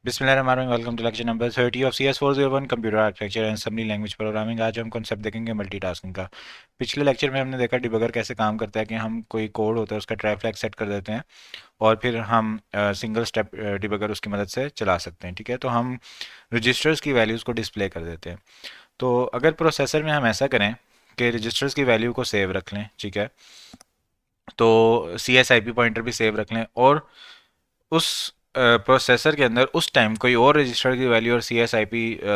बिस्मिल्लाहिर्रहमानिर्रहीम। Welcome to lecture number 30 of CS401 computer architecture and assembly language programming. आज हम concept देखेंगे multitasking का। पिछले लेक्चर में हमने देखा डिबगर कैसे काम करता है कि हम कोई कोड होता है उसका ट्राई फ्लैग सेट कर देते हैं और फिर हम सिंगल स्टेप डिबगर उसकी मदद से चला सकते हैं। ठीक है, तो हम रजिस्टर्स की वैल्यूज़ को डिस्प्ले कर देते हैं। तो अगर प्रोसेसर में हम ऐसा करें कि रजिस्टर्स की वैल्यू को सेव रख लें, ठीक है, तो CSIP पॉइंटर भी सेव रख लें और उस प्रोसेसर के अंदर उस टाइम कोई और रजिस्टर की वैल्यू और CSIP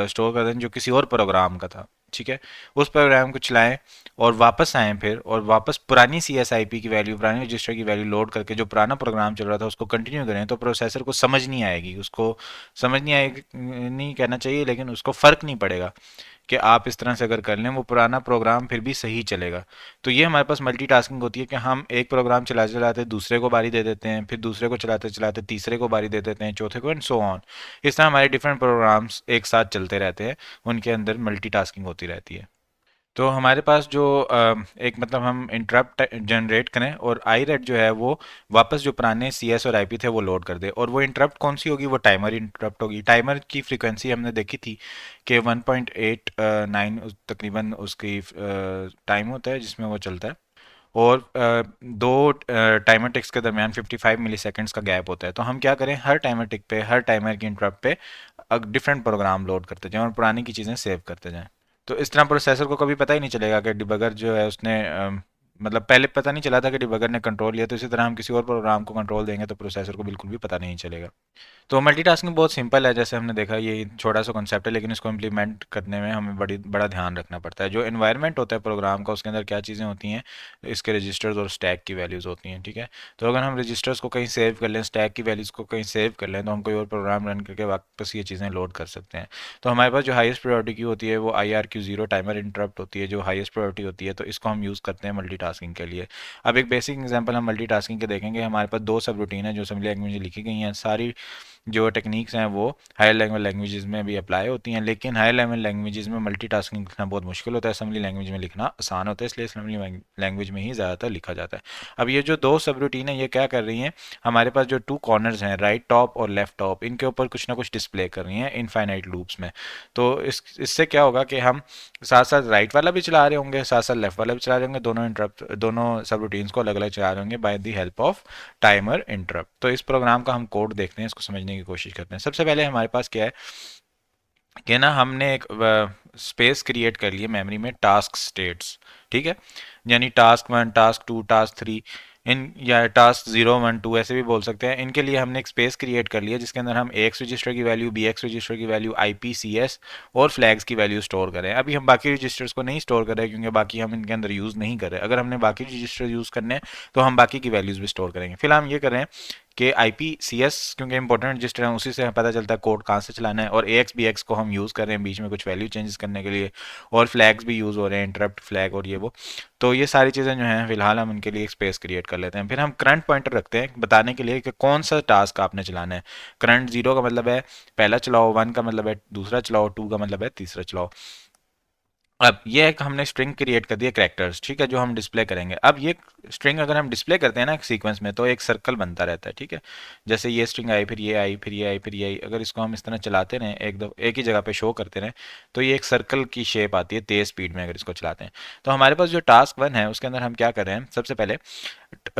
स्टोर कर दें जो किसी और प्रोग्राम का था। ठीक है, उस प्रोग्राम को चलाएं और वापस आएँ फिर और वापस पुरानी CSIP की वैल्यू, पुरानी रजिस्टर की वैल्यू लोड करके जो पुराना प्रोग्राम चल रहा था उसको कंटिन्यू करें, तो प्रोसेसर को समझ नहीं आएगी, उसको समझ नहीं आएगी नहीं कहना चाहिए, लेकिन उसको फ़र्क नहीं पड़ेगा कि आप इस तरह से अगर कर लें वो पुराना प्रोग्राम फिर भी सही चलेगा। तो ये हमारे पास मल्टीटास्किंग होती है कि हम एक प्रोग्राम चलाते चलाते दूसरे को बारी दे देते हैं, फिर दूसरे को चलाते चलाते तीसरे को बारी दे देते हैं, चौथे को, एंड सो ऑन। इस तरह हमारे डिफरेंट प्रोग्राम्स एक साथ चलते रहते हैं, उनके अंदर मल्टीटास्किंग होती रहती है। तो हमारे पास जो एक मतलब हम इंटरप्ट जनरेट करें और आई रेड जो है वो वापस जो पुराने CS और IP थे वो लोड कर दे, और वो इंटरप्ट कौन सी होगी, वो टाइमर इंटरप्ट होगी। टाइमर की फ्रीक्वेंसी हमने देखी थी कि 1.89 तकरीबन उसकी टाइम होता है जिसमें वो चलता है, और दो टाइमर टिक्स के दरमियान 55 मिली सेकेंड्स का गैप होता है। तो हम क्या करें, हर टाइमर टिक पे, हर टाइमर की इंटरप्ट पे डिफरेंट प्रोग्राम लोड करते जाएं और पुरानी की चीज़ें सेव करते जाएं। तो इस तरह प्रोसेसर को कभी पता ही नहीं चलेगा कि डिबगर जो है उसने मतलब पहले पता नहीं चला था कि डिबगर ने कंट्रोल लिया, तो इसी तरह हम किसी और प्रोग्राम को कंट्रोल देंगे तो प्रोसेसर को बिल्कुल भी पता नहीं चलेगा। तो मल्टीटास्किंग बहुत सिंपल है, जैसे हमने देखा ये छोटा सा कॉन्सेप्ट है, लेकिन इसको इम्प्लीमेंट करने में हमें बड़ा ध्यान रखना पड़ता है। जो एनवायरनमेंट होता है प्रोग्राम का उसके अंदर क्या चीज़ें होती हैं, इसके रजिस्टर्स और स्टैक की वैल्यूज़ होती हैं। ठीक है, तो अगर हम रजिस्टर्स को कहीं सेव कर लें, स्टैक की वैल्यूज़ को कहीं सेव कर लें, तो हम कोई और प्रोग्राम रन करके वापस ये चीज़ें लोड कर सकते हैं। तो हमारे पास जो हाईएस्ट प्रायोरिटी की होती है वो IRQ0 टाइमर इंटरप्ट होती है, जो हाईएस्ट प्रायोरिटी होती है, तो इसको हम यूज़ करते हैं मल्टीटास्किंग के लिए। अब एक बेसिक एग्जांपल हम मल्टीटास्किंग के देखेंगे। हमारे पास दो सब रूटीन है जो असेंबली लैंग्वेज में लिखी गई हैं। सारी जो टेक्निक्स हैं वो हायर लेवल लैंग्वेजेस में भी अप्लाई होती हैं, लेकिन हायर लेवल लैंग्वेजेस में मल्टीटास्किंग लिखना बहुत मुश्किल होता है, असेंबली लैंग्वेज में लिखना आसान होता है, इसलिए असेंबली लैंग्वेज में ही ज़्यादातर लिखा जाता है। अब ये जो दो सब रूटीन है ये क्या कर रही हैं, हमारे पास जो टू कॉर्नर्स हैं, राइट टॉप और लेफ्ट टॉप, इनके ऊपर कुछ ना कुछ डिस्प्ले कर रही हैं इनफाइनाइट लूप्स में। तो इससे क्या होगा कि हम साथ साथ राइट वाला भी चला रहे होंगे, साथ साथ लेफ्ट वाला भी चला रहे होंगे, दोनों इंटरप्ट, दोनों सब रूटीन्स को अलग अलग चला रहे होंगे by the help off timer interrupt. तो इस प्रोग्राम का हम कोड देखते हैं, इसको समझने की कोशिश करते हैं। सबसे पहले हमारे पास क्या है कि ना हमने एक स्पेस क्रिएट कर लिए मेमोरी में, टास्क स्टेट्स। ठीक है, यानी टास्क 1, टास्क 2, टास्क 3, इन या टास्क 0, 1, 2 ऐसे भी बोल सकते हैं। इनके लिए हमने एक स्पेस क्रिएट कर लिया जिसके अंदर हम AX रजिस्टर की वैल्यू, BX रजिस्टर की वैल्यू, IP, CS और फ्लैग्स की वैल्यू स्टोर करें। अभी हम बाकी रजिस्टर्स को नहीं स्टोर कर रहे क्योंकि बाकी हम इनके अंदर यूज़ नहीं कर रहे। अगर हमने बाकी रजिस्टर यूज़ करने हैं तो हम बाकी की वैल्यूज़ भी स्टोर करेंगे। फिलहाल हम ये करें कि IP CS क्योंकि इंपॉर्टेंट रजिस्टर है, उसी से पता चलता है कोड कहाँ से चलाना है, और AX BX को हम यूज़ कर रहे हैं बीच में कुछ वैल्यू चेंजेस करने के लिए, और फ्लैग्स भी यूज़ हो रहे हैं, इंटरप्ट फ्लैग और ये वो। तो ये सारी चीज़ें जो हैं फिलहाल हम इनके लिए एक स्पेस क्रिएट कर लेते हैं। फिर हम करंट पॉइंटर रखते हैं बताने के लिए कि कौन सा टास्क आपने चलाना है। करंट 0 का मतलब है पहला चलाओ, 1 का मतलब है दूसरा चलाओ, 2 का मतलब है तीसरा चलाओ। अब ये एक हमने स्ट्रिंग क्रिएट कर दिया कैरेक्टर्स, ठीक है, जो हम डिस्प्ले करेंगे। अब ये स्ट्रिंग अगर हम डिस्प्ले करते हैं ना सीक्वेंस में तो एक सर्कल बनता रहता है। ठीक है, जैसे ये स्ट्रिंग आई, फिर ये आई, फिर ये आई, फिर ये आई, अगर इसको हम इस तरह चलाते रहें, एक ही जगह पे शो करते रहें, तो ये एक सर्कल की शेप आती है तेज स्पीड में अगर इसको चलाते हैं। तो हमारे पास जो टास्क 1 है उसके अंदर हम क्या कर रहे हैं, सबसे पहले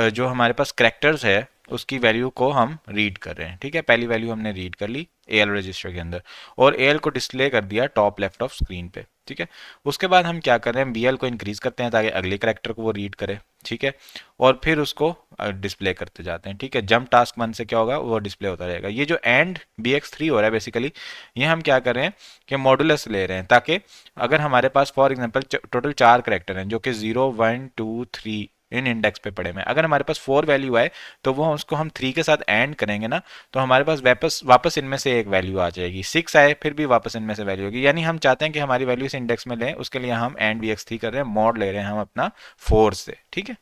जो हमारे पास करेक्टर्स है उसकी वैल्यू को हम रीड कर रहे हैं। ठीक है, पहली वैल्यू हमने रीड कर ली AL रजिस्टर के अंदर, और AL को डिस्प्ले कर दिया टॉप लेफ्ट ऑफ स्क्रीन पे। ठीक है, उसके बाद हम क्या कर रहे हैं, BL को इंक्रीज करते हैं ताकि अगले करेक्टर को वो रीड करे। ठीक है, और फिर उसको डिस्प्ले करते जाते हैं। ठीक है, जंप टास्क 1 से क्या होगा, वो डिस्प्ले होता रहेगा। ये जो एंड BX3 हो रहा है बेसिकली, ये हम क्या कर रहे हैं कि मॉडुलस ले रहे हैं, ताकि अगर हमारे पास फॉर एग्जांपल टोटल 4 करेक्टर हैं जो कि 0, 1, 2, 3 इन इंडेक्स पे पड़े हुए हैं, अगर हमारे पास 4 वैल्यू आए तो वो उसको हम 3 के साथ एंड करेंगे ना, तो हमारे पास वापस वापस इनमें से एक वैल्यू आ जाएगी। 6 आए फिर भी वापस इनमें से वैल्यू होगी, यानी हम चाहते हैं कि हमारी वैल्यू इस इंडेक्स में लें, उसके लिए हम एंड BX3 कर रहे हैं, मॉड ले रहे हैं हम अपना 4 से। ठीक है,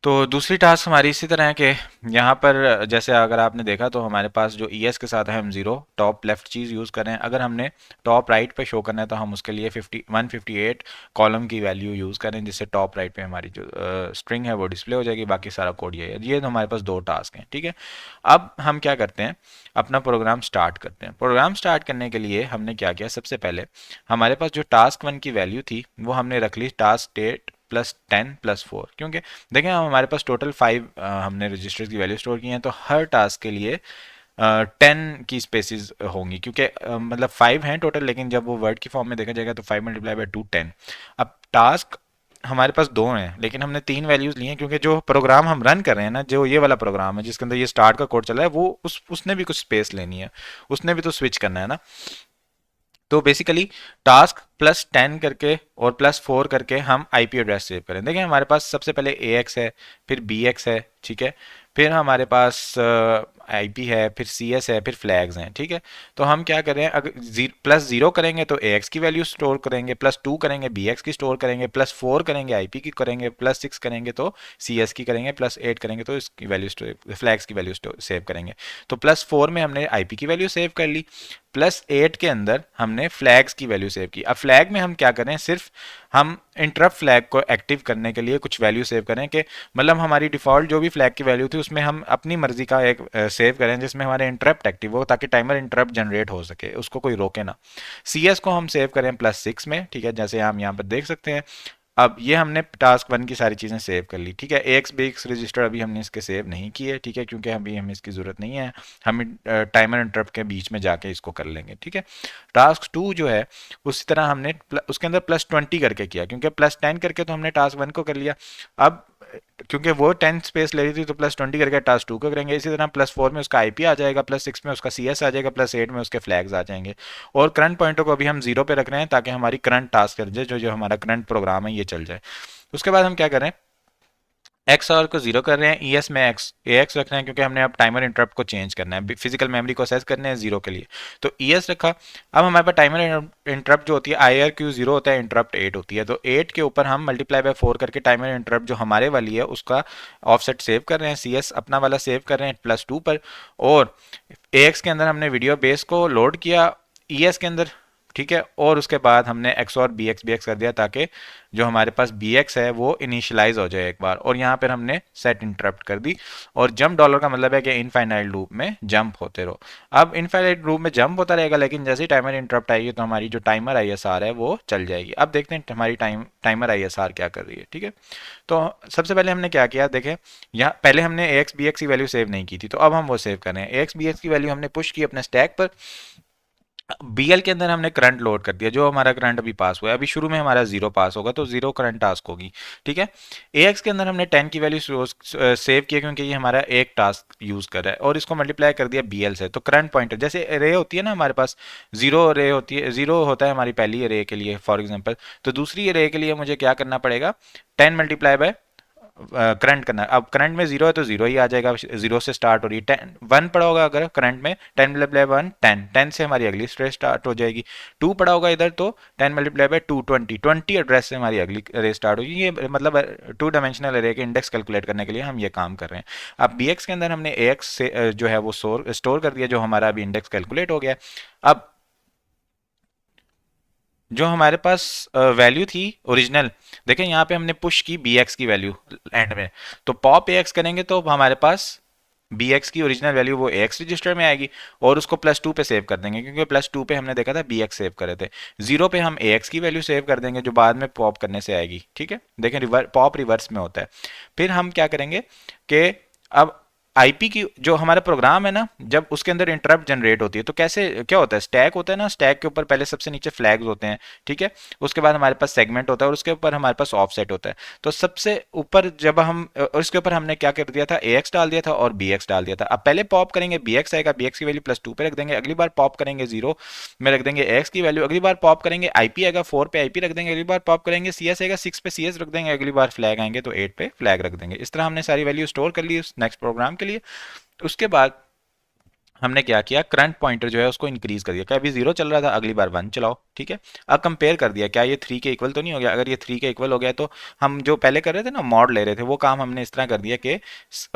तो दूसरी टास्क हमारी इसी तरह है कि यहाँ पर जैसे अगर आपने देखा तो हमारे पास जो ES के साथ है हम ज़ीरो टॉप लेफ्ट चीज़ यूज़ कर रहे हैं। अगर हमने टॉप राइट पे शो करना है तो हम उसके लिए 158 कॉलम की वैल्यू यूज़ करें, जिससे टॉप राइट पे हमारी जो स्ट्रिंग है वो डिस्प्ले हो जाएगी। बाकी सारा कोड ये तो हमारे पास दो टास्क हैं, ठीक है। अब हम क्या करते हैं, अपना प्रोग्राम स्टार्ट करते हैं। प्रोग्राम स्टार्ट करने के लिए हमने क्या किया, सबसे पहले हमारे पास जो टास्क 1 की वैल्यू थी वो हमने रख ली टास्क डेट +10+4, क्योंकि देखें हमारे पास टोटल 5 हमने रजिस्टर्स की वैल्यू स्टोर की हैं, तो हर टास्क के लिए 10 की स्पेसिस होंगी, क्योंकि मतलब 5 हैं टोटल, लेकिन जब वो वर्ड की फॉर्म में देखा जाएगा तो 5 × 2 10। अब टास्क हमारे पास दो हैं लेकिन हमने तीन वैल्यूज ली हैं, क्योंकि जो प्रोग्राम हम रन कर रहे हैं ना, जो ये वाला प्रोग्राम है जिसके अंदर ये स्टार्ट का कोड चल रहा है, वो उसने भी कुछ स्पेस लेनी है, उसने भी तो स्विच करना है ना। तो बेसिकली टास्क +10 करके और +4 करके हम आईपी एड्रेस सेव करें। देखिए हमारे पास सबसे पहले AX है, फिर BX है, ठीक है, फिर हमारे पास आईपी है, फिर CS है, फिर फ्लैग्स हैं, ठीक है। तो हम क्या करें, अगर +0 करेंगे तो AX की वैल्यू स्टोर करेंगे, +2 करेंगे BX की स्टोर करेंगे, +4 करेंगे आईपी की करेंगे, +6 करेंगे तो CS की करेंगे, +8 करेंगे तो इसकी वैल्यू फ्लैग्स की वैल्यू सेव करेंगे। तो +4 में हमने आईपी की वैल्यू सेव कर ली, +8 के अंदर हमने फ्लैग्स की वैल्यू सेव की। अब फ्लैग में हम क्या करें, सिर्फ हम इंटरप्ट फ्लैग को एक्टिव करने के लिए कुछ वैल्यू सेव करें, कि मतलब हमारी डिफ़ॉल्ट जो भी फ्लैग की वैल्यू थी उसमें हम अपनी मर्जी का एक सेव करें जिसमें हमारे इंटरप्ट एक्टिव हो, ताकि टाइमर इंटरप्ट जनरेट हो सके, उसको कोई रोके ना। CS को हम सेव करें +6 में, ठीक है, जैसे हम यहाँ पर देख सकते हैं। अब ये हमने टास्क 1 की सारी चीज़ें सेव कर ली, ठीक है। AX BX रजिस्टर अभी हमने इसके सेव नहीं किए, ठीक है, क्योंकि अभी हमें इसकी ज़रूरत नहीं है, हम टाइमर इंटरप्ट के बीच में जाके इसको कर लेंगे, ठीक है। टास्क 2 जो है उसी तरह हमने उसके अंदर +20 करके किया, क्योंकि +10 करके तो हमने टास्क 1 को कर लिया। अब क्योंकि वो 10 स्पेस ले रही थी तो +20 करके टास्क 2 को करेंगे। इसी तरह +4 में उसका आईपी आ जाएगा, +6 में उसका CS आ जाएगा, +8 में उसके फ्लैग्स आ जाएंगे। और करंट पॉइंटर को अभी हम 0 पे रख रहे हैं ताकि हमारी करंट टास्क चल जाए, जो हमारा करंट प्रोग्राम है ये चल जाए। उसके बाद हम क्या करें, एक्स और को 0 कर रहे हैं, ES में AX रख रहे हैं, क्योंकि हमने अब टाइमर इंटरप्ट को चेंज करना है, फिजिकल मेमोरी को असेस करने हैं 0 के लिए, तो ES रखा। अब हमारे पास टाइमर इंटरप्ट जो होती है IRQ 0 होता है, इंटरप्ट 8 होती है, तो 8 के ऊपर हम ×4 करके टाइमर इंटरप्ट जो हमारे वाली है उसका ऑफसेट सेव कर रहे हैं, CS अपना वाला सेव कर रहे हैं +2 पर। और AX के अंदर हमने वीडियो बेस को लोड किया ES के अंदर, ठीक है, और उसके बाद हमने X और BX कर दिया ताकि जो हमारे पास BX है वो इनिशियलाइज हो जाए एक बार, और यहाँ पर हमने सेट इंटरप्ट कर दी। और जंप डॉलर का मतलब है कि इनफाइनाइट लूप में जंप होते रहो। अब इनफाइनाइट लूप में जंप होता रहेगा, लेकिन जैसे ही टाइमर इंटरप्ट आएगी तो हमारी जो टाइमर ISR है वो चल जाएगी। अब देखते हैं हमारी टाइमर ISR क्या कर रही है, ठीक है। तो सबसे पहले हमने क्या किया, देखें यहाँ पहले हमने AX BX की वैल्यू सेव नहीं की थी, तो अब हम वो सेव कर रहे हैं। AX BX की वैल्यू हमने पुश की अपने स्टैक पर। BL के अंदर हमने करंट लोड कर दिया, जो हमारा करंट अभी पास हुआ है, अभी शुरू में हमारा 0 पास होगा तो 0 करंट टास्क होगी, ठीक है। AX के अंदर हमने 10 की वैल्यू सेव किया, क्योंकि ये हमारा एक टास्क यूज कर रहा है, और इसको मल्टीप्लाई कर दिया BL से। तो करंट पॉइंटर जैसे रे होती है ना, हमारे पास 0 रे होती है, 0 होता है हमारी पहली रे के लिए फॉर एग्जाम्पल, तो दूसरी रे के लिए मुझे क्या करना पड़ेगा, 10 × करंट करना है। अब करंट में 0 है तो 0 ही आ जाएगा, 0 से स्टार्ट हो रही है। 1 पड़ा होगा अगर करंट में, 10 × 1 10, 10 से हमारी अगली स्ट्रेस स्टार्ट हो जाएगी। 2 पड़ा होगा इधर तो 10 × 2 20, 20 एड्रेस से हमारी अगली रे स्टार्ट होगी। ये मतलब 2 डायमेंशनल एरे के इंडेक्स कैलकुलेट करने के लिए हम ये काम कर रहे हैं। अब BX के अंदर हमने AX से जो है वो स्टोर कर दिया, जो हमारा अभी इंडेक्स कैलकुलेट हो गया। अब जो हमारे पास वैल्यू थी ओरिजिनल, देखें यहाँ पे हमने पुश की BX की वैल्यू एंड में, तो पॉप AX करेंगे तो हमारे पास BX की ओरिजिनल वैल्यू वो AX रजिस्टर में आएगी, और उसको +2 पे सेव कर देंगे, क्योंकि +2 पे हमने देखा था BX सेव करे थे। 0 पे हम AX की वैल्यू सेव कर देंगे जो बाद में पॉप करने से आएगी, ठीक है। देखें पॉप रिवर्स में होता है। फिर हम क्या करेंगे कि अब आईपी की जो हमारा प्रोग्राम है ना, जब उसके अंदर इंटरप्ट जनरेट होती है तो कैसे क्या होता है, स्टैक होता है ना, स्टैक के ऊपर पहले सबसे नीचे फ्लैग्स होते हैं, ठीक है। उसके बाद हमारे पास सेगमेंट होता है, और उसके ऊपर हमारे पास ऑफसेट होता है। तो सबसे ऊपर जब हम और इसके ऊपर हमने क्या कर दिया था, AX डाल दिया था और BX डाल दिया था। अब पहले पॉप करेंगे BX आएगा, BX की वैल्यू +2 पे रख देंगे, अगली बार पॉप करेंगे 0 में रख देंगे AX की वैल्यू, अगली बार पॉप करेंगे IP आएगा 4 पे IP रख देंगे, अगली बार पॉप करेंगे CS आएगा 6 पे CS रख देंगे, अगली बार फ्लैग आएंगे तो 8 पे फ्लैग रख देंगे। इस तरह हमने सारी वैल्यू स्टोर कर ली उस नेक्स्ट प्रोग्राम के लिए। उसके बाद हमने क्या किया, करंट पॉइंटर जो है उसको इंक्रीज कर दिया, क्या अभी 0 चल रहा था, अगली बार 1 चलाओ, ठीक है। अब कंपेयर कर दिया, क्या ये 3 के इक्वल तो नहीं हो गया? अगर ये 3 के इक्वल हो गया तो हम जो पहले कर रहे थे ना, मॉड ले रहे थे, वो काम हमने इस तरह कर दिया कि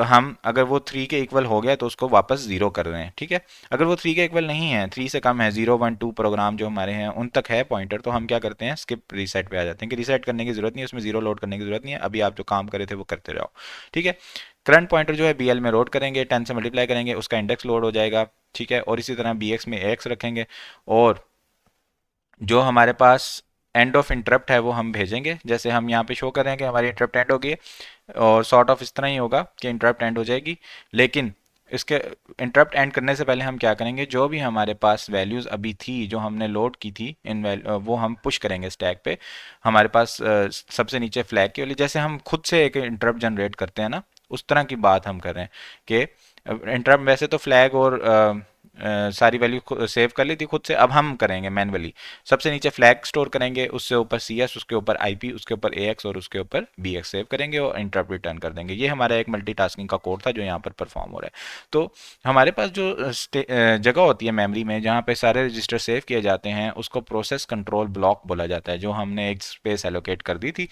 हम अगर वो 3 के इक्वल हो गया तो उसको वापस जीरो कर रहे हैं, ठीक है। अगर वो 3 के इक्वल नहीं है, 3 से कम है, 0 1 2 प्रोग्राम जो हमारे हैं उन तक है पॉइंटर, तो हम क्या करते हैं, स्किप रीसेट पे आ जाते हैं कि रीसेट करने की जरूरत नहीं है, उसमें जीरो लोड करने की जरूरत नहीं है, अभी आप जो काम करे थे वो करते रहो, ठीक है। करंट पॉइंटर जो है BL में लोड करेंगे, 10 से मल्टीप्लाई करेंगे, उसका इंडेक्स लोड हो जाएगा, ठीक है। और इसी तरह BX में AX रखेंगे, और जो हमारे पास एंड ऑफ इंटरप्ट है वो हम भेजेंगे, जैसे हम यहाँ पे शो कर रहे हैं कि हमारी इंटरप्ट एंड होगी, और सॉर्ट ऑफ इस तरह ही होगा कि इंटरप्ट एंड हो जाएगी। लेकिन इसके इंटरप्ट एंड करने से पहले हम क्या करेंगे, जो भी हमारे पास वैल्यूज़ अभी थी जो हमने लोड की थी वो हम पुश करेंगे स्टैक पे। हमारे पास सबसे नीचे फ्लैग की वाली, जैसे हम खुद से एक इंटरप्ट जनरेट करते हैं ना, उस तरह की बात हम कर रहे हैं कि इंटरप्ट वैसे तो फ्लैग और सारी वैल्यू सेव कर ली थी खुद से, अब हम करेंगे मैनुअली। सबसे नीचे फ्लैग स्टोर करेंगे, उससे ऊपर CS, उसके ऊपर IP, उसके ऊपर AX और उसके ऊपर BX सेव करेंगे और इंटरप्ट रिटर्न कर देंगे। ये हमारा एक मल्टीटास्किंग का कोड था जो यहाँ पर परफॉर्म हो रहा है। तो हमारे पास जो जगह होती है मेमोरी में जहाँ पे सारे रजिस्टर सेव किए जाते हैं, उसको प्रोसेस कंट्रोल ब्लॉक बोला जाता है, जो हमने एक स्पेस एलोकेट कर दी थी।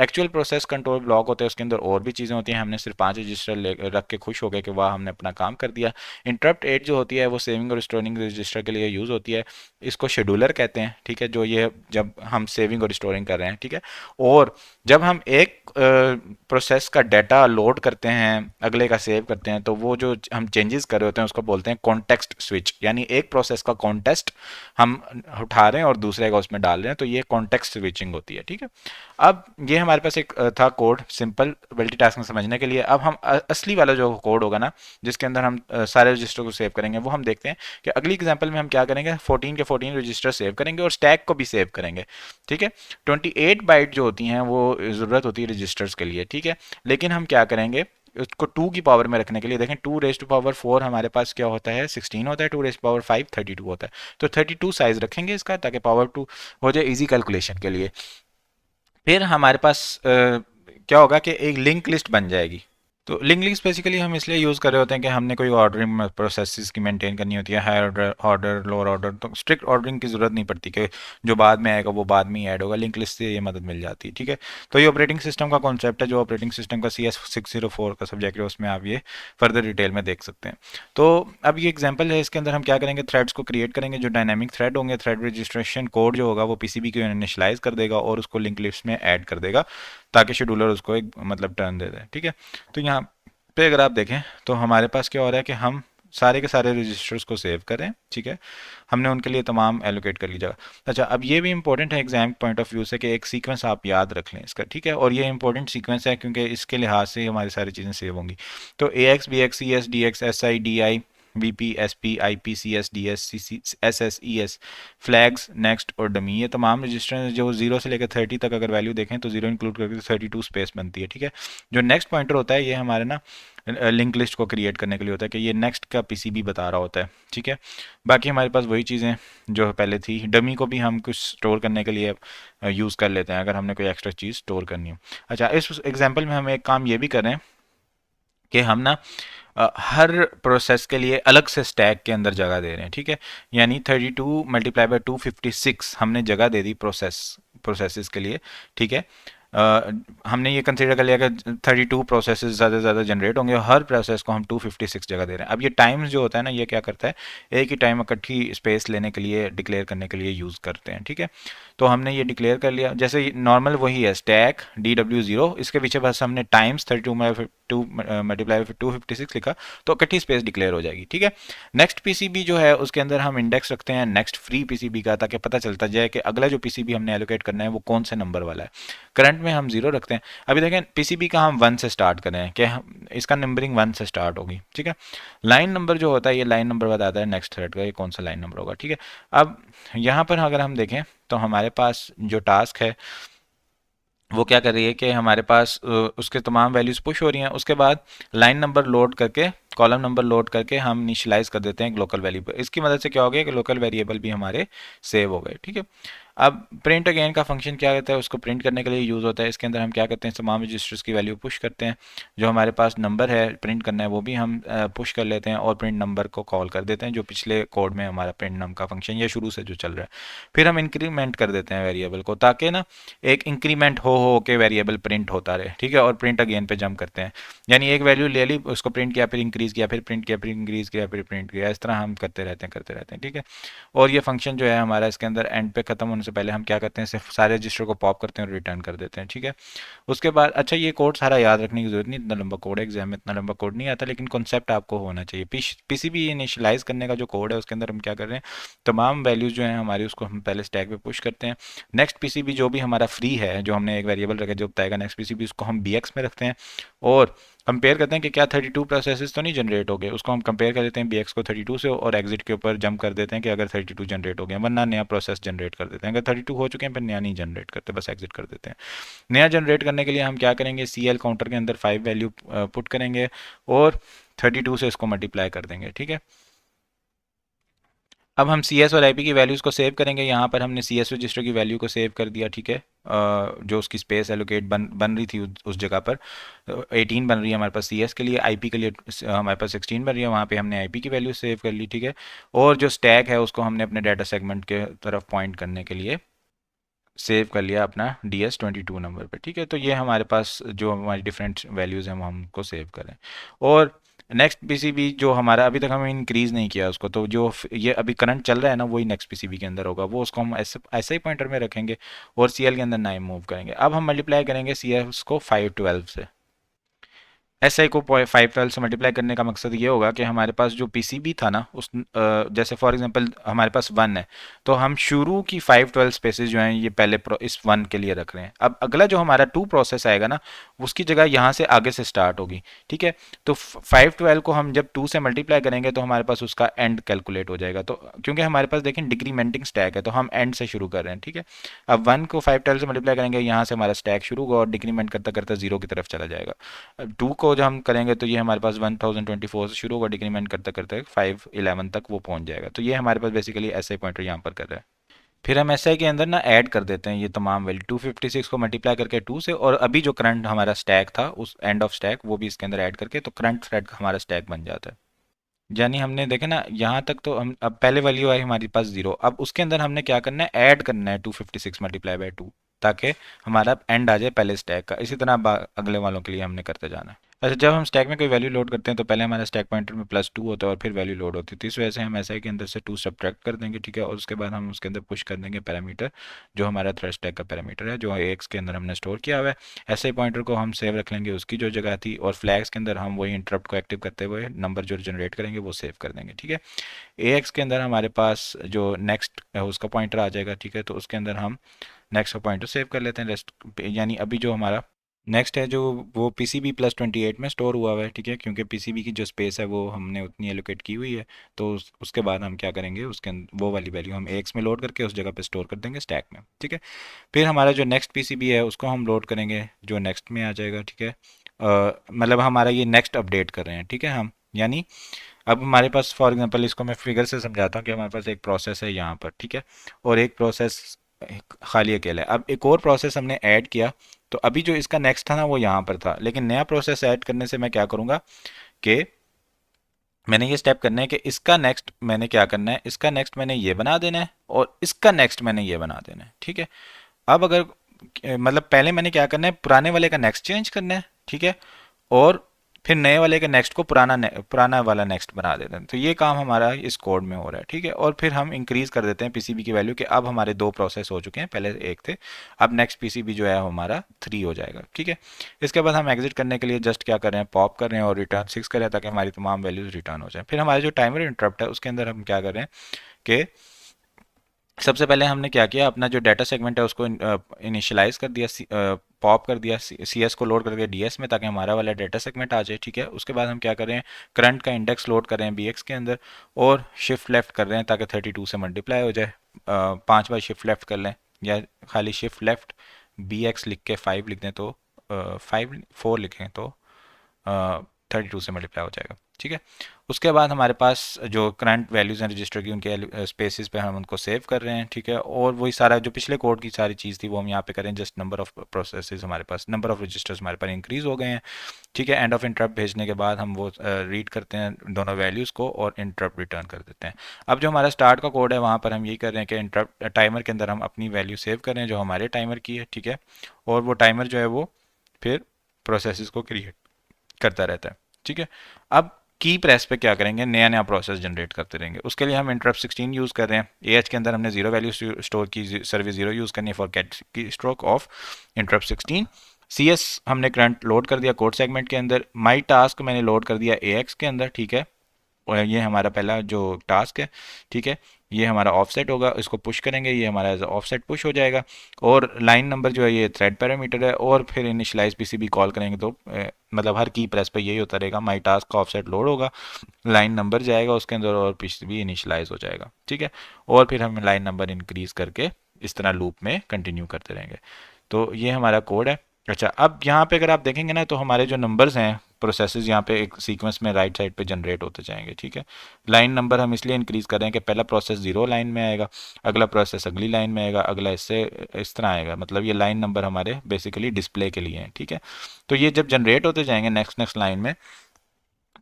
एक्चुअल प्रोसेस कंट्रोल ब्लॉक होते हैं, उसके अंदर और भी चीज़ें होती हैं, हमने सिर्फ 5 रजिस्टर रख के खुश हो गए कि वाह हमने अपना काम कर दिया। इंटरप्ट 8 जो होती है वो सेविंग और स्टोरिंग रजिस्टर के लिए यूज़ होती है, इसको शेड्यूलर कहते हैं, ठीक है, जो ये जब हम सेविंग और स्टोरिंग कर रहे हैं, ठीक है। और जब हम एक प्रोसेस का डाटा लोड करते हैं, अगले का सेव करते हैं, तो वो जो हम चेंजेस कर रहे होते हैं उसको बोलते हैं कॉन्टेक्स्ट स्विच, यानी एक प्रोसेस का कॉन्टेक्स्ट हम उठा रहे हैं और दूसरे का उसमें डाल रहे हैं, तो ये कॉन्टेक्स्ट स्विचिंग होती है, ठीक है। अब ये हमारे पास एक था कोड सिंपल मल्टीटास्किंग समझने के लिए। अब हम असली वाला जो कोड होगा ना, जिसके अंदर हम सारे रजिस्टर को सेव करेंगे, वो हम देखते हैं कि अगली एग्जांपल में हम क्या करेंगे, 14 के 14 रजिस्टर सेव करेंगे और स्टैक को भी सेव करेंगे, ठीक है। 28 बाइट जो होती हैं वो ज़रूरत होती है रजिस्टर्स के लिए, ठीक है। लेकिन हम क्या करेंगे, उसको 2 की पावर में रखने के लिए, देखें 2 रेज टू पावर 4 हमारे पास क्या होता है, 16 होता है, 2 रेज टू पावर 5 32 होता है, तो 32 साइज रखेंगे इसका, ताकि पावर 2 हो जाए इजी कैलकुलेशन के लिए। फिर हमारे पास क्या होगा कि एक लिंक लिस्ट बन जाएगी। तो लिंक लिस्ट बेसिकली हम इसलिए यूज़ कर रहे होते हैं कि हमने कोई ऑर्डरिंग प्रोसेसेस की मेंटेन करनी होती है, higher order, order, lower order, तो स्ट्रिक्ट ऑर्डरिंग की ज़रूरत नहीं पड़ती कि जो बाद में आएगा वो बाद में ही ऐड होगा, लिंक लिस्ट से ये मदद मिल जाती है, ठीक है। तो ये ऑपरेटिंग सिस्टम का कॉन्सेप्ट है, जो ऑपरेटिंग सिस्टम का CS604 का सब्जेक्ट है, उसमें आप ये फर्दर डिटेल में देख सकते हैं। तो अब ये एग्जाम्पल है, इसके अंदर हम क्या करेंगे, थ्रेड्स को क्रिएट करेंगे, जो डायनामिक थ्रेड होंगे, थ्रेड रजिस्ट्रेशन कोड जो होगा वो PCB को इनिशियलाइज कर देगा और उसको लिंक लिस्ट में ऐड कर देगा, ताकि शेड्यूलर उसको एक मतलब टर्न दे दे, ठीक है। तो यहाँ पे अगर आप देखें तो हमारे पास क्या हो रहा है कि हम सारे के सारे रजिस्टर्स को सेव करें, ठीक है, हमने उनके लिए तमाम एलोकेट कर ली जगह। अच्छा, अब ये भी इंपॉर्टेंट है एग्जाम पॉइंट ऑफ व्यू से कि एक सीक्वेंस आप याद रख लें इसका, ठीक है, और ये इंपॉर्टेंट सीक्वेंस है क्योंकि इसके लिहाज से हमारी सारी चीज़ें सेव होंगी। तो AX BX CS DX SI DI VP SP IP CS DS CC SS ES flags, next और डमी, ये तमाम रजिस्टर हैं जो 0 से लेकर 30 तक अगर वैल्यू देखें तो 0 इंक्लूड करके 32 स्पेस बनती है, ठीक है। जो नेक्स्ट पॉइंटर होता है ये हमारे ना लिंक लिस्ट को क्रिएट करने के लिए होता है कि ये नेक्स्ट का PCB बता रहा होता है, ठीक है। बाकी हमारे पास वही चीज़ें जो पहले थी, डमी को भी हम कुछ स्टोर करने के लिए यूज़ कर लेते हैं अगर हमने कोई एक्स्ट्रा चीज़ स्टोर करनी हो। अच्छा, इस एग्जांपल में हम एक काम ये भी करें कि हम ना हर प्रोसेस के लिए अलग से स्टैक के अंदर जगह दे रहे हैं, ठीक है। यानी 32 मल्टीप्लाई बाय 256 हमने जगह दे दी प्रोसेसेस के लिए, ठीक है। हमने ये कंसीडर कर लिया कि 32 प्रोसेसेस ज़्यादा से ज़्यादा जनरेट होंगे और हर प्रोसेस को हम 256 जगह दे रहे हैं। अब ये टाइम्स जो होता है ना, ये क्या करता है, एक ही टाइम इकट्ठी स्पेस लेने के लिए डिक्लेयर करने के लिए यूज़ करते हैं, ठीक है। तो हमने ये डिक्लेयर कर लिया, जैसे नॉर्मल वही है स्टैक DW0, इसके पीछे बस हमने टाइम्स 32 मल्टीप्लाई 256 लिखा, तो इकट्ठी स्पेस डिक्लेयर हो जाएगी, ठीक है। नेक्स्ट PCB जो है उसके अंदर हम इंडेक्स रखते हैं नेक्स्ट फ्री PCB का, ताकि पता चलता जाए कि अगला जो PCB हमने एलोकेट करना है वो कौन से नंबर वाला है। करंट में हम 0 रखते हैं। अभी देखें PCB का हम 1 से स्टार्ट करें कि इसका नंबरिंग 1 से स्टार्ट होगी, ठीक है। लाइन नंबर जो होता है ये लाइन नंबर बताता है नेक्स्ट थ्रेड का ये कौन सा लाइन नंबर होगा, ठीक है। अब यहाँ पर अगर हम देखें तो हमारे पास जो टास्क है वो क्या कर रही है कि हमारे पास उसके तमाम वैल्यूज़ पुश हो रही हैं, उसके बाद लाइन नंबर लोड करके कॉलम नंबर लोड करके हम इनिशियलाइज कर देते हैं एक लोकल वेरिएबल। इसकी मदद से क्या हो गया कि लोकल वेरिएबल भी हमारे सेव हो गए, ठीक है। अब प्रिंट अगेन का फंक्शन क्या होता है, उसको प्रिंट करने के लिए यूज़ होता है। इसके अंदर हम क्या करते हैं, तमाम रजिस्टर्स की वैल्यू पुश करते हैं। जो हमारे पास नंबर है प्रिंट करना है वो भी हम पुश कर लेते हैं और प्रिंट नंबर को कॉल कर देते हैं, जो पिछले कोड में हमारा प्रिंट नंबर का फंक्शन या शुरू से जो चल रहा है। फिर हम इंक्रीमेंट कर देते हैं वेरिएबल को, ताकि ना एक इंक्रीमेंट हो के वेरिएबल प्रिंट होता रहे, ठीक है। और प्रिंट अगेन पे जंप करते हैं, यानी एक वैल्यू ले ली, उसको प्रिंट किया, फिर इंक्रीज किया, फिर प्रिंट किया, फिर इंक्रीज किया, फिर प्रिंट किया। इस तरह हम करते रहते हैं, ठीक है। और ये फंक्शन जो है हमारा, इसके अंदर एंड पे खत्म होने से पहले हम क्या करते हैं, सिर्फ सारे रजिस्टर को पॉप करते हैं और रिटर्न कर देते हैं, ठीक है। उसके बाद अच्छा, ये कोड सारा याद रखने की जरूरत नहीं, इतना लंबा कोड है, एग्जाम में इतना लंबा कोड नहीं आता, लेकिन कॉन्सेप्ट आपको होना चाहिए। पीसीबी इनिशियलाइज करने का जो कोड है उसके अंदर हम क्या कर रहे हैं, तमाम वैल्यूज जो हैं हमारी उसको हम पहले स्टैक पे पुश करते हैं। नेक्स्ट पीसीबी जो भी हमारा फ्री है, जो हमने एक वेरिएबल रखा जो बताएगा नेक्स्ट पीसीबी, उसको हम बीएक्स में रखते हैं और कंपेयर करते हैं कि क्या 32 प्रोसेसेस तो नहीं जनरेट हो गए। उसको हम कंपेयर कर देते हैं बीएक्स को 32 से और एग्जिट के ऊपर जंप कर देते हैं कि अगर 32 जनरेट हो गया, वरना नया प्रोसेस जनरेट कर देते हैं। अगर 32 हो चुके हैं फिर नया नहीं जनरेट करते, बस एग्जिट कर देते हैं। नया जनरेट करने के लिए हम क्या करेंगे, सी एल काउंटर के अंदर 5 वैल्यू पुट करेंगे और 32 से इसको मल्टीप्लाई कर देंगे, ठीक है। अब हम सी एस और आई पी की वैल्यूज़ को सेव करेंगे। यहाँ पर हमने सी एस रजिस्टर की वैल्यू को सेव कर दिया, ठीक है। जो उसकी स्पेस एलोकेट बन रही थी उस जगह पर 18 बन रही है हमारे पास सी एस के लिए, आई पी के लिए हमारे पास 16 बन रही है, वहाँ पे हमने आई पी की वैल्यू सेव कर ली, ठीक है। और जो स्टैक है उसको हमने अपने डाटा सेगमेंट के तरफ पॉइंट करने के लिए सेव कर लिया अपना DS22 नंबर पे, ठीक है। तो ये हमारे पास जो हमारी डिफरेंट वैल्यूज़ हैं वो हमको सेव करें। और नेक्स्ट पीसीबी जो हमारा अभी तक हमें इंक्रीज़ नहीं किया उसको, तो जो ये अभी करंट चल रहा है ना वही नेक्स्ट पीसीबी के अंदर होगा, वो उसको हम ऐसे ऐसे ही पॉइंटर में रखेंगे और सीएल के अंदर 9 मूव करेंगे। अब हम मल्टीप्लाई करेंगे सीएस को 512 से। एस आई को 512 से मल्टीप्लाई करने का मकसद ये होगा कि हमारे पास जो पीसीबी था ना उस जैसे फॉर एग्जांपल हमारे पास 1 है, तो हम शुरू की 512 स्पेसेस जो हैं ये पहले इस 1 के लिए रख रहे हैं। अब अगला जो हमारा 2 प्रोसेस आएगा ना उसकी जगह यहाँ से आगे से स्टार्ट होगी, ठीक है। तो 512 को हम जब 2 से मल्टीप्लाई करेंगे तो हमारे पास उसका एंड कैलकुलेट हो जाएगा। तो क्योंकि हमारे पास देखें डिक्रीमेंटिंग स्टैक है तो हम एंड से शुरू कर रहे हैं, ठीक है। अब 1 को 512 से मल्टीप्लाई करेंगे, यहाँ से हमारा स्टैक शुरू होगा और डिक्रीमेंट करता करता 0 की तरफ चला जाएगा। 2 को जब हम करेंगे तो ये हमारे पास 1024 से शुरू होगा, डिक्रीमेंट करते करते 511 तक वो पहुंच जाएगा। तो ये हमारे पास बेसिकली एसआई पॉइंटर यहाँ पर कर रहा है। फिर हम एसआई के अंदर ना ऐड कर देते हैं ये तमाम वैल्यू 256 को मल्टीप्लाई करके 2 से, और अभी जो करंट हमारा स्टैक था उस एंड ऑफ स्टैक वो भी इसके अंदर ऐड करके, तो करंट थ्रेड का हमारा स्टैक बन जाता है। यानी हमने देखे ना यहाँ तक, तो हम अब पहले वैल्यू आई हमारे पास 0, अब उसके अंदर हमने क्या करना है, ऐड करना है 256 मल्टीप्लाई बाई 2, ताकि हमारा एंड आ जाए पहले स्टैक का। इसी तरह अगले वालों के लिए हमने करते जाना है। अच्छा, जब हम स्टैक में कोई वैल्यू लोड करते हैं तो पहले हमारे स्टैक पॉइंटर में +2 होता है और फिर वैल्यू लोड होती है, तो इस वजह से हम एसआई के अंदर से 2 सब्ट्रैक्ट कर देंगे, ठीक है। और उसके बाद हम उसके अंदर पुश कर देंगे पैरामीटर, जो हमारा थ्रेड स्टैक का पैरामीटर है जो एक्स के अंदर हमने स्टोर किया हुआ है। एसआई पॉइंटर को हम सेव रख लेंगे उसकी जो जगह थी, और फ्लैग्स के अंदर हम वही इंटरप्ट को एक्टिव करते हुए नंबर जो जनरेट करेंगे वो सेव कर देंगे, ठीक है। एक्स के अंदर हमारे पास जो नेक्स्ट है उसका पॉइंटर आ जाएगा, ठीक है। तो उसके अंदर हम नेक्स्ट का पॉइंटर सेव कर लेते हैं रेस्ट, यानी अभी जो हमारा नेक्स्ट है जो वो पीसीबी +28 में स्टोर हुआ हुआ है, ठीक है। क्योंकि पीसीबी की जो स्पेस है वो हमने उतनी एलोकेट की हुई है, तो उसके बाद हम क्या करेंगे, उसके वो वाली वैल्यू हम एक्स में लोड करके उस जगह पे स्टोर कर देंगे स्टैक में, ठीक है। फिर हमारा जो नेक्स्ट पीसीबी है उसको हम लोड करेंगे जो नेक्स्ट में आ जाएगा, ठीक है। मतलब हमारा ये नेक्स्ट अपडेट कर रहे हैं, ठीक है हम, यानी अब हमारे पास फॉर एग्जांपल इसको मैं फिगर से समझाता हूँ कि हमारे पास एक प्रोसेस है यहाँ पर, ठीक है, और एक प्रोसेस खाली अकेला है। अब एक और प्रोसेस हमने ऐड किया, तो अभी जो इसका नेक्स्ट था ना वो यहाँ पर था, लेकिन नया प्रोसेस ऐड करने से मैं क्या करूँगा कि मैंने ये स्टेप करना है कि इसका नेक्स्ट मैंने क्या करना है, इसका नेक्स्ट मैंने ये बना देना है और इसका नेक्स्ट मैंने ये बना देना है, ठीक है। अब अगर मतलब पहले मैंने क्या करना है, पुराने वाले का नेक्स्ट चेंज करना है, ठीक है, और फिर नए वाले के नेक्स्ट को पुराना वाला नेक्स्ट बना देते हैं। तो ये काम हमारा इस कोड में हो रहा है, ठीक है। और फिर हम इंक्रीज कर देते हैं पीसीबी की वैल्यू कि अब हमारे 2 प्रोसेस हो चुके हैं, पहले एक थे, अब नेक्स्ट पीसीबी जो है हमारा 3 हो जाएगा, ठीक है। इसके बाद हम एग्जिट करने के लिए जस्ट क्या कर रहे हैं, पॉप कर रहे हैं और रिटर्न 6 कर रहे हैं ताकि हमारी तमाम वैल्यूज रिटर्न हो जाए। फिर हमारे जो टाइमर इंटरप्ट है उसके अंदर हम क्या कर रहे हैं कि सबसे पहले हमने क्या किया, अपना जो डाटा सेगमेंट है उसको इनिशियलाइज कर दिया, पॉप कर दिया सीएस को लोड करके डीएस में, ताकि हमारा वाला डाटा सेगमेंट आ जाए, ठीक है। उसके बाद हम क्या कर रहे हैं, करंट का इंडेक्स लोड कर रहे हैं बीएक्स के अंदर और शिफ्ट लेफ्ट कर रहे हैं ताकि 32 से मल्टीप्लाई हो जाए। 5 बार शिफ्ट लेफ्ट कर लें या खाली शिफ्ट लेफ्ट बीएक्स लिख के 5 लिख दें तो 5 4 लिखें तो 32 से मल्टीप्लाई हो जाएगा, ठीक है। उसके बाद हमारे पास जो करंट वैल्यूज़ हैं रजिस्टर की उनके स्पेसिस पे हम उनको सेव कर रहे हैं, ठीक है। और वही सारा जो पिछले कोड की सारी चीज़ थी वो हम यहाँ पे करें, जस्ट नंबर ऑफ प्रोसेसेस हमारे पास, नंबर ऑफ रजिस्टर्स हमारे पास इंक्रीज़ हो गए हैं, ठीक है। एंड ऑफ इंटरप्ट भेजने के बाद हम वो रीड करते हैं दोनों वैल्यूज़ को और इंटरप्ट रिटर्न कर देते हैं। अब जो हमारा स्टार्ट का कोड है वहाँ पर हम यही कर रहे हैं कि इंटरप्ट टाइमर के अंदर हम अपनी वैल्यू सेव कर रहे हैं जो हमारे टाइमर की है, ठीक है। और वो टाइमर जो है वो फिर प्रोसेसेस को क्रिएट करता रहता है, ठीक है। अब की प्रेस पे क्या करेंगे, नया नया प्रोसेस जनरेट करते रहेंगे। उसके लिए हम इंटरप्ट 16 यूज़ कर रहे हैं। ए एच के अंदर हमने जीरो वैल्यू स्टोर की, सर्विस जीरो यूज़ करनी है फॉर गेट की stroke of interrupt 16। C S हमने करंट लोड कर दिया कोड सेगमेंट के अंदर। माई टास्क मैंने लोड कर दिया ए एक्स के अंदर, ठीक है। और ये हमारा पहला जो टास्क है, ठीक है। ये हमारा ऑफसेट होगा, इसको पुश करेंगे, ये हमारा एज ऑफसेट पुश हो जाएगा। और लाइन नंबर जो है ये थ्रेड पैरामीटर है। और फिर इनिशियलाइज पीसीबी कॉल करेंगे तो मतलब हर की प्रेस पे यही होता रहेगा, माई टास्क का ऑफसेट लोड होगा, लाइन नंबर जाएगा उसके अंदर और पीसीबी इनिशियलाइज हो जाएगा, ठीक है। और फिर हम लाइन नंबर इंक्रीज करके इस तरह लूप में कंटिन्यू करते रहेंगे। तो ये हमारा कोड है। अच्छा, अब यहाँ पे अगर आप देखेंगे ना तो हमारे जो नंबर्स हैं प्रोसेसेस यहाँ पे एक सीक्वेंस में राइट साइड पे जनरेट होते जाएंगे, ठीक है। लाइन नंबर हम इसलिए इंक्रीज कर रहे हैं कि पहला प्रोसेस जीरो लाइन में आएगा, अगला प्रोसेस अगली लाइन में आएगा, अगला इससे इस तरह आएगा। मतलब ये लाइन नंबर हमारे बेसिकली डिस्प्ले के लिए हैं, ठीक है। तो ये जब जनरेट होते जाएंगे नेक्स्ट नेक्स्ट लाइन में,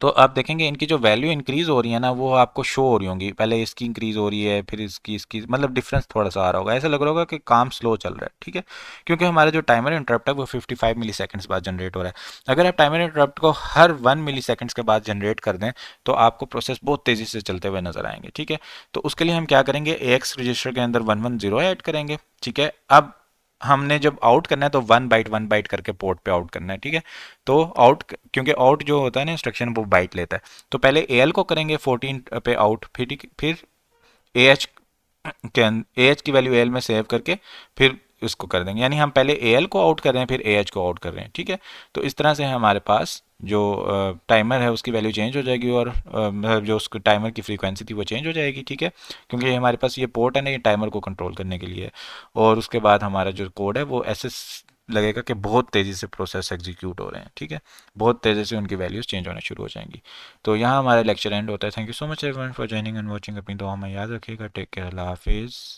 तो आप देखेंगे इनकी जो वैल्यू इंक्रीज हो रही है ना वो आपको शो हो रही होंगी। पहले इसकी इंक्रीज हो रही है, फिर इसकी मतलब डिफरेंस थोड़ा सा आ रहा होगा, ऐसा लग रहा होगा कि काम स्लो चल रहा है, ठीक है। क्योंकि हमारा जो टाइमर इंटरप्ट है वो 55 मिली सेकेंड्स बाद जनरेट हो रहा है। अगर आप टाइमर इंटरप्ट को हर 1 मिली सेकेंड्स के बाद जनरेट कर दें तो आपको प्रोसेस बहुत तेज़ी से चलते हुए नजर आएंगे, ठीक है। तो उसके लिए हम क्या करेंगे, ए एक्स रजिस्टर के अंदर 110 ऐड करेंगे, ठीक है। अब हमने जब आउट करना है तो 1 बाइट करके पोर्ट पे आउट करना है, ठीक है। तो आउट, क्योंकि आउट जो होता है ना इंस्ट्रक्शन वो बाइट लेता है। तो पहले ए एल को करेंगे 14 पे आउट, फिर ए एच के ए एच की वैल्यू ए एल में सेव करके फिर उसको कर देंगे। यानी हम पहले ए एल को आउट कर रहे हैं फिर ए एच को आउट कर रहे हैं, ठीक है। तो इस तरह से हमारे पास जो टाइमर है उसकी वैल्यू चेंज हो जाएगी और मतलब जो उसके टाइमर की फ्रीक्वेंसी थी वो चेंज हो जाएगी, ठीक है। क्योंकि ये हमारे पास ये पोर्ट है ना, ये टाइमर को कंट्रोल करने के लिए है। और उसके बाद हमारा जो कोड है वो ऐसे लगेगा कि बहुत तेज़ी से प्रोसेस एग्जीक्यूट हो रहे हैं, ठीक है। बहुत तेज़ी से उनकी वैल्यूज़ चेंज होना शुरू हो जाएंगी। तो यहाँ हमारा लेक्चर एंड होता है। Thank you so much everyone for joining and watching. अपनी दुआ में याद रखिएगा। टेक केयर, अल्लाह हाफिज़।